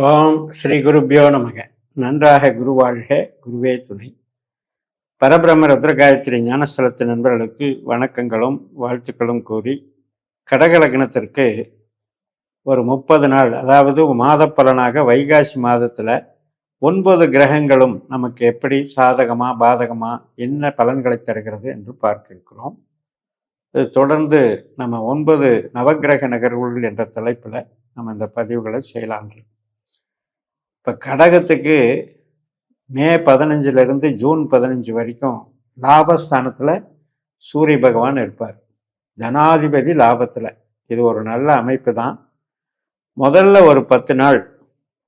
ஓம் ஸ்ரீ குருப்பியோ நமக. நன்றாக குருவாழ்க, குருவே துணை. பரபிரம்ம ருத்ரகாயத்ரி ஞானஸ்தலத்து நண்பர்களுக்கு வணக்கங்களும் வாழ்த்துக்களும் கூறி, கடகலக்னத்திற்கு ஒரு 30 நாள், அதாவது மாத பலனாக வைகாசி மாதத்தில் 9 கிரகங்களும் நமக்கு எப்படி சாதகமா பாதகமா என்ன பலன்களை தருகிறது என்று பார்க்க இருக்கிறோம். இது தொடர்ந்து நம்ம 9 நவகிரக நகர்வுகள் என்ற தலைப்பில் நம்ம இந்த பதிவுகளை செய்யலாம். இப்போ கடகத்துக்கு மே 15லேருந்து ஜூன் 15 வரைக்கும் லாபஸ்தானத்தில் சூரிய பகவான் இருப்பார். ஜனாதிபதி லாபத்தில். இது ஒரு நல்ல அமைப்பு தான். முதல்ல ஒரு 10 நாள்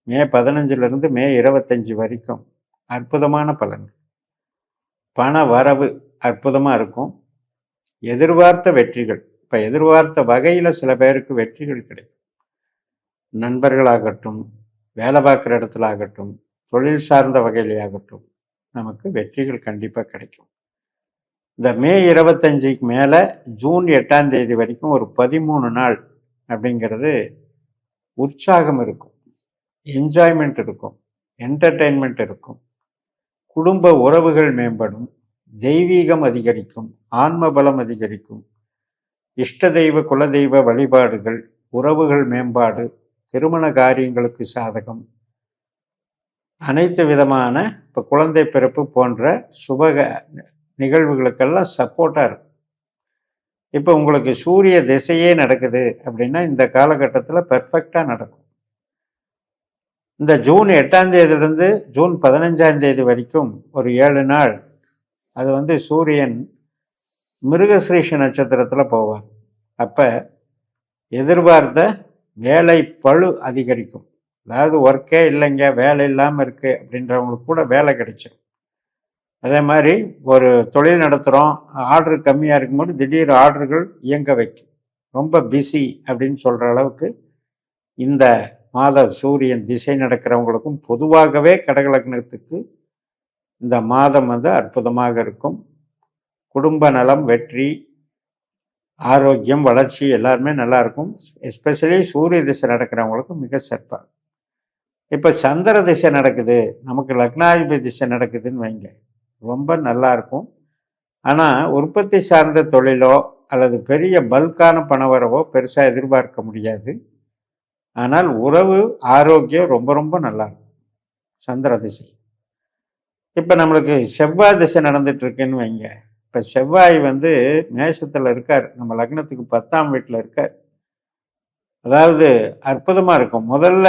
மே 15லேருந்து மே 25 வரைக்கும் அற்புதமான பலன்கள். பண வரவு அற்புதமாக இருக்கும். எதிர்பார்த்த வெற்றிகள், இப்போ எதிர்பார்த்த வகையில் சில பேருக்கு வெற்றிகள் கிடைக்கும். நண்பர்களாகட்டும், வேலை பார்க்குற இடத்துல ஆகட்டும், தொழில் சார்ந்த வகையிலேயாகட்டும், நமக்கு வெற்றிகள் கண்டிப்பாக கிடைக்கும். இந்த மே 25க்கு மேலே ஜூன் 8ஆம் தேதி வரைக்கும் ஒரு 13 நாள் அப்படிங்கிறது உற்சாகம் இருக்கும், என்ஜாய்மெண்ட் இருக்கும், என்டர்டெயின்மெண்ட் இருக்கும், குடும்ப உறவுகள் மேம்படும், தெய்வீகம் அதிகரிக்கும், ஆன்ம பலம் அதிகரிக்கும், இஷ்ட தெய்வ குலதெய்வ வழிபாடுகள், உறவுகள் மேம்பாடு, திருமண காரியங்களுக்கு சாதகம், அனைத்து விதமான இப்போ குழந்தை பிறப்பு போன்ற சுப நிகழ்வுகளுக்கெல்லாம் சப்போர்ட்டாக இருக்கும். இப்போ உங்களுக்கு சூரிய திசையே நடக்குது அப்படின்னா இந்த காலகட்டத்தில் பெர்ஃபெக்டாக நடக்கும். இந்த ஜூன் 8ஆம் தேதியிலிருந்து ஜூன் 15ஆம் தேதி வரைக்கும் ஒரு 7 நாள் அது சூரியன் மிருகஸ்ரீஷ நட்சத்திரத்தில் போவார். அப்போ எதிர்பார்த்த வேலை பளு அதிகரிக்கும். அதாவது ஒர்க்கே இல்லைங்க, வேலை இல்லாமல் இருக்குது அப்படின்றவங்களுக்கு கூட வேலை கிடைச்சிடும். அதே மாதிரி ஒரு தொழில் நடத்துகிறோம், ஆர்டர் கம்மியாக இருக்கும்போது திடீர் ஆர்டர்கள் இயங்க வைக்கும். ரொம்ப பிஸி அப்படின்னு சொல்கிற அளவுக்கு இந்த மாத சூரியன் திசை நடக்கிறவங்களுக்கும் பொதுவாகவே கடகலக்னத்துக்கு இந்த மாதம் அற்புதமாக இருக்கும். குடும்ப நலம், வெற்றி, ஆரோக்கியம், வளர்ச்சி எல்லாருமே நல்லா இருக்கும். எஸ்பெஷலி சூரிய திசை நடக்கிறவங்களுக்கு மிக சிறப்பாக. இப்போ சந்திர திசை நடக்குது, நமக்கு லக்னாதிபதி திசை நடக்குதுன்னு வைங்க, ரொம்ப நல்லா இருக்கும். ஆனால் உற்பத்தி சார்ந்த தொழிலோ அல்லது பெரிய பல்கான பணவரவோ பெருசாக எதிர்பார்க்க முடியாது. ஆனால் உறவு, ஆரோக்கியம் ரொம்ப ரொம்ப நல்லா இருக்கும் சந்திர திசை. இப்போ நம்மளுக்கு செவ்வாய் திசை நடந்துட்டு இருக்குன்னு வைங்க. இப்போ செவ்வாய் மேஷத்தில் இருக்கார், நம்ம லக்னத்துக்கு 10ஆம் வீட்டில் இருக்கார். அதாவது அற்புதமாக இருக்கும். முதல்ல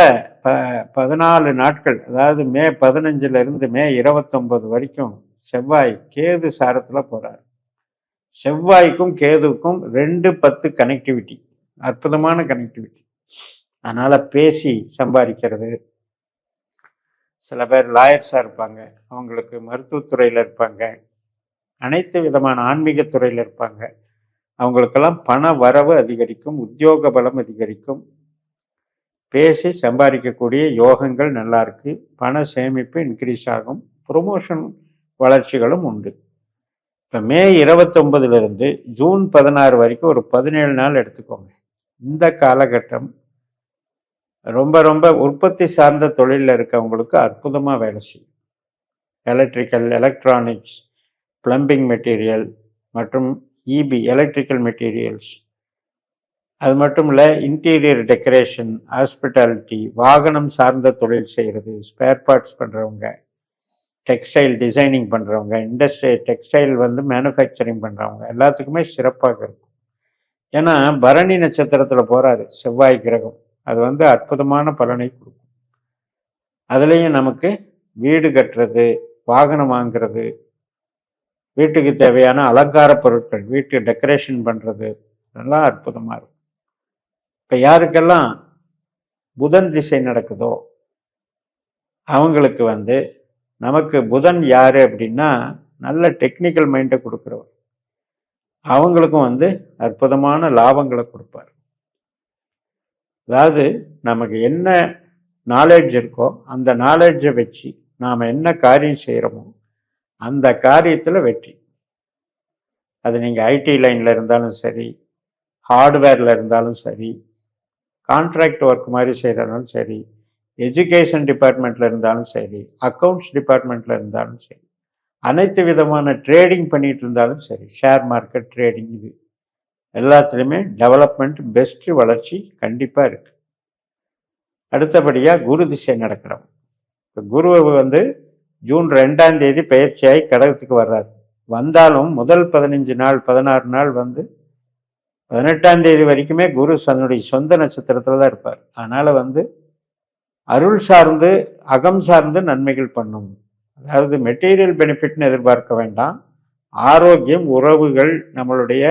14 நாட்கள், அதாவது மே 15லேருந்து மே 29 வரைக்கும் செவ்வாய் கேது சாரத்தில் போகிறார். செவ்வாய்க்கும் கேதுவுக்கும் 2-10 கனெக்டிவிட்டி, அற்புதமான கனெக்டிவிட்டி. அதனால் பேசி சம்பாதிக்கிறது. சில பேர் லாயர்ஸாக இருப்பாங்க, அவங்களுக்கு மருத்துவத்துறையில் இருப்பாங்க, அனைத்து விதமான ஆன்மீக துறையில் இருப்பாங்க, அவங்களுக்கெல்லாம் பண வரவு அதிகரிக்கும், உத்தியோக பலம் அதிகரிக்கும், பேசி சம்பாதிக்கக்கூடிய யோகங்கள் நல்லா இருக்கு. பண சேமிப்பு இன்க்ரீஸ் ஆகும், ப்ரொமோஷன் வளர்ச்சிகளும் உண்டு. இப்போ மே 29லேருந்து ஜூன் 16 வரைக்கும் ஒரு 17 நாள் எடுத்துக்கோங்க. இந்த காலகட்டம் ரொம்ப ரொம்ப உற்பத்தி சார்ந்த தொழிலில் இருக்கவங்களுக்கு அற்புதமாக வேலை செய்யும். எலக்ட்ரிக்கல், எலக்ட்ரானிக்ஸ், பிளம்பிங் மெட்டீரியல் மற்றும் இபி எலக்ட்ரிக்கல் மெட்டீரியல்ஸ், அது மட்டும் இல்லை இன்டீரியர் டெக்கரேஷன், ஹாஸ்பிட்டாலிட்டி, வாகனம் சார்ந்த தொழில் செய்கிறது, ஸ்பேர் பார்ட்ஸ் பண்ணுறவங்க, டெக்ஸ்டைல் டிசைனிங் பண்ணுறவங்க, இண்டஸ்ட்ரி டெக்ஸ்டைல் மேனுஃபேக்சரிங் பண்ணுறவங்க எல்லாத்துக்குமே சிறப்பாக இருக்கும். ஏன்னா பரணி நட்சத்திரத்தில் போகிறாரு செவ்வாய் கிரகம். அது அற்புதமான பலனை கொடுக்கும். அதுலேயும் நமக்கு வீடு கட்டுறது, வாகனம் வாங்கிறது, வீட்டுக்கு தேவையான அலங்கார பொருட்கள், வீட்டு டெக்கரேஷன் பண்ணுறது எல்லாம் அற்புதமாக இருக்கும். இப்போ யாருக்கெல்லாம் புதன் திசை நடக்குதோ அவங்களுக்கு நமக்கு புதன் யார் அப்படின்னா நல்ல டெக்னிக்கல் மைண்டை கொடுக்குறவர். அவங்களுக்கும் அற்புதமான லாபங்களை கொடுப்பார். அதாவது நமக்கு என்ன நாலேஜ் இருக்கோ அந்த நாலேஜை வச்சு நாம் என்ன காரியம் செய்கிறோமோ அந்த காரியத்தில் வெற்றி. அது நீங்கள் ஐடி லைனில் இருந்தாலும் சரி, ஹார்ட்வேரில் இருந்தாலும் சரி, கான்ட்ராக்ட் ஒர்க் மாதிரி செய்கிறனாலும் சரி, எஜுகேஷன் டிபார்ட்மெண்ட்டில் இருந்தாலும் சரி, அக்கௌண்ட்ஸ் டிபார்ட்மெண்ட்டில் இருந்தாலும் சரி, அனைத்து விதமான ட்ரேடிங் பண்ணிகிட்டு இருந்தாலும் சரி, ஷேர் மார்க்கெட் ட்ரேடிங், இது எல்லாத்துலேயுமே டெவலப்மெண்ட் பெஸ்ட்டு வளர்ச்சி கண்டிப்பாக இருக்குது. அடுத்தபடியாக குரு திசை நடக்கிறோம். இப்போ குருவை வந்து ஜூன் 2ஆம் தேதி பயிற்சியாகி கடகத்துக்கு வர்றாரு. வந்தாலும் முதல் 15 நாள் 16 நாள் வந்து 18ஆம் தேதி வரைக்குமே குரு தன்னுடைய சொந்த நட்சத்திரத்தில் தான் இருப்பார். அதனால் வந்து அருள் சார்ந்து அகம் சார்ந்து நன்மைகள் பண்ணும். அதாவது மெட்டீரியல் பெனிஃபிட்னு எதிர்பார்க்க வேண்டாம். ஆரோக்கியம், உறவுகள், நம்மளுடைய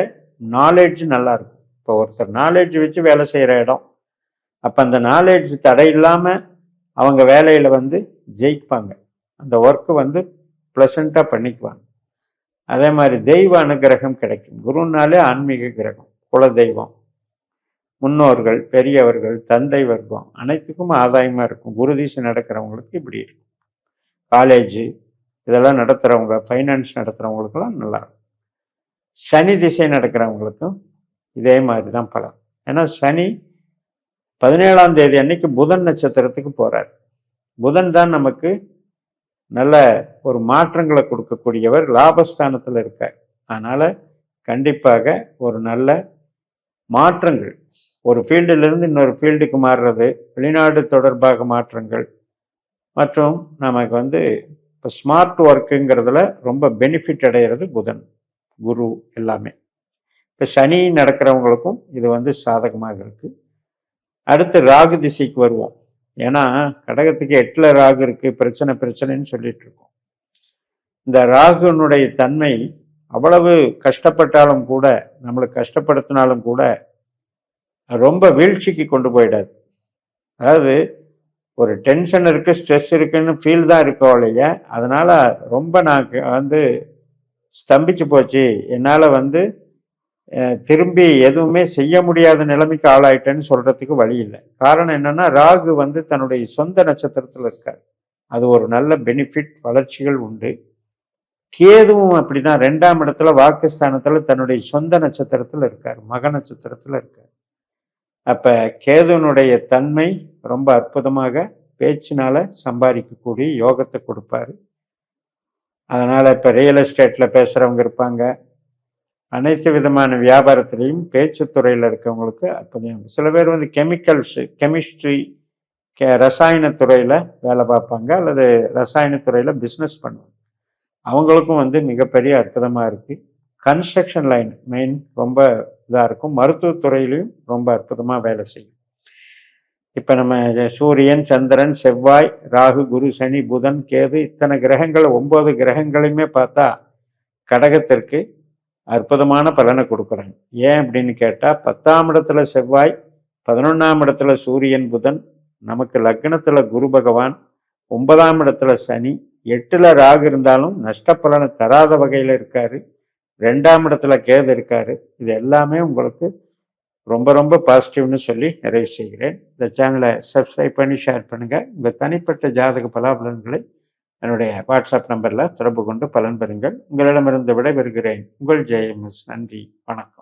நாலேஜ் நல்லா இருக்கும். இப்போ ஒருத்தர் நாலேஜ் வச்சு வேலை செய்கிற இடம், அப்போ அந்த நாலேஜ் தடை இல்லாமல் அவங்க வேலையில் வந்து ஜெயிப்பாங்க. அந்த ஒர்க்கு வந்து ப்ளசண்ட்டாக பண்ணிக்குவாங்க. அதே மாதிரி தெய்வ அனுகிரகம் கிடைக்கும். குருனாலே ஆன்மீக கிரகம், குலதெய்வம், முன்னோர்கள், பெரியவர்கள், தந்தை வர்க்கம் அனைத்துக்கும் ஆதாயமாக இருக்கும். குரு திசை நடக்கிறவங்களுக்கு இப்படி இருக்கும். காலேஜு இதெல்லாம் நடத்துகிறவங்க, ஃபைனான்ஸ் நடத்துகிறவங்களுக்கெல்லாம் நல்லாயிருக்கும். சனி திசை நடக்கிறவங்களுக்கும் இதே மாதிரி தான் பலன். ஏன்னா சனி 17ஆம் தேதி அன்னைக்கு புதன் நட்சத்திரத்துக்கு போகிறார். புதன் தான் நமக்கு நல்ல ஒரு மாற்றங்களை கொடுக்கக்கூடியவர், லாபஸ்தானத்தில் இருக்கார். அதனால் கண்டிப்பாக ஒரு நல்ல மாற்றங்கள், ஒரு ஃபீல்டிலிருந்து இன்னொரு ஃபீல்டுக்கு மாறுறது, வெளிநாடு தொடர்பாக மாற்றங்கள், மற்றும் நமக்கு வந்து இப்போ ஸ்மார்ட் ஒர்க்குங்கிறதுல ரொம்ப பெனிஃபிட் அடைகிறது புதன், குரு எல்லாமே. இப்போ சனி நடக்கிறவங்களுக்கும் இது வந்து சாதகமாக இருக்குது. அடுத்து ராகு திசைக்கு வருவோம். ஏன்னா கடகத்துக்கு 8ல் ராகு இருக்குது, பிரச்சனைன்னு சொல்லிட்டு இருக்கோம். இந்த ராகுனுடைய தன்மை அவ்வளவு கஷ்டப்பட்டாலும் கூட, நம்மளுக்கு கஷ்டப்படுத்தினாலும் கூட ரொம்ப வீழ்ச்சிக்கு கொண்டு போயிடாது. அதாவது ஒரு டென்ஷன் இருக்குது, ஸ்ட்ரெஸ் இருக்குன்னு ஃபீல் தான் இருக்கோ இல்லையா, அதனால் ரொம்ப நான் வந்து ஸ்தம்பிச்சு போச்சு, என்னால் வந்து திரும்பி எதுவுமே செய்ய முடியாத நிலைமைக்கு ஆளாயிட்டேன்னு சொல்கிறதுக்கு வழி இல்லை. காரணம் என்னென்னா ராகு வந்து தன்னுடைய சொந்த நட்சத்திரத்தில் இருக்கார். அது ஒரு நல்ல பெனிஃபிட், வளர்ச்சிகள் உண்டு. கேதுவும் அப்படி தான் 2ஆம் இடத்துல வாக்குஸ்தானத்தில் தன்னுடைய சொந்த நட்சத்திரத்தில் இருக்கார், மக நட்சத்திரத்தில் இருக்கார். அப்போ கேதுனுடைய தன்மை ரொம்ப அற்புதமாக பேச்சினால சம்பாதிக்கக்கூடிய யோகத்தை கொடுப்பாரு. அதனால் இப்போ ரியல் எஸ்டேட்டில் பேசுகிறவங்க இருப்பாங்க, அனைத்து விதமான வியாபாரத்திலையும் பேச்சுத்துறையில் இருக்கவங்களுக்கு அற்புதம். சில பேர் வந்து கெமிஸ்ட்ரி, ரசாயனத்துறையில் வேலை பார்ப்பாங்க, அல்லது ரசாயனத்துறையில் பிஸ்னஸ் பண்ணுவாங்க. அவங்களுக்கும் வந்து மிகப்பெரிய அற்புதமாக இருக்குது. கன்ஸ்ட்ரக்ஷன் லைன் மெயின் ரொம்ப இதாக இருக்கும். மருத்துவத்துறையிலையும் ரொம்ப அற்புதமாக வேலை செய்யும். இப்போ நம்ம சூரியன், சந்திரன், செவ்வாய், ராகு, குரு, சனி, புதன், கேது, இத்தனை கிரகங்கள் 9 கிரகங்களையுமே பார்த்தா கடகத்திற்கு அற்புதமான பலனை கொடுக்குறாங்க. ஏன் அப்படின்னு கேட்டால் 10ஆம் இடத்துல செவ்வாய், 11ஆம் இடத்துல சூரியன், புதன், நமக்கு லக்னத்தில் குரு பகவான், 9ஆம் இடத்துல சனி, 8ல் ராகு இருந்தாலும் நஷ்ட பலனை தராத வகையில் இருக்காரு, 2ஆம் இடத்துல கேது இருக்காரு. இது எல்லாமே உங்களுக்கு ரொம்ப ரொம்ப பாசிட்டிவ்னு சொல்லி நிறைவு செய்கிறேன். இந்த சேனலை சப்ஸ்கிரைப் பண்ணி ஷேர் பண்ணுங்கள். உங்கள் தனிப்பட்ட ஜாதக பலாபலன்களை என்னுடைய வாட்ஸ்அப் நம்பரில் தொடர்பு கொண்டு பலன் பெறுங்கள். உங்களிடமிருந்து விடைபெறுகிறேன். உங்கள் ஜெயம்எஸ். நன்றி, வணக்கம்.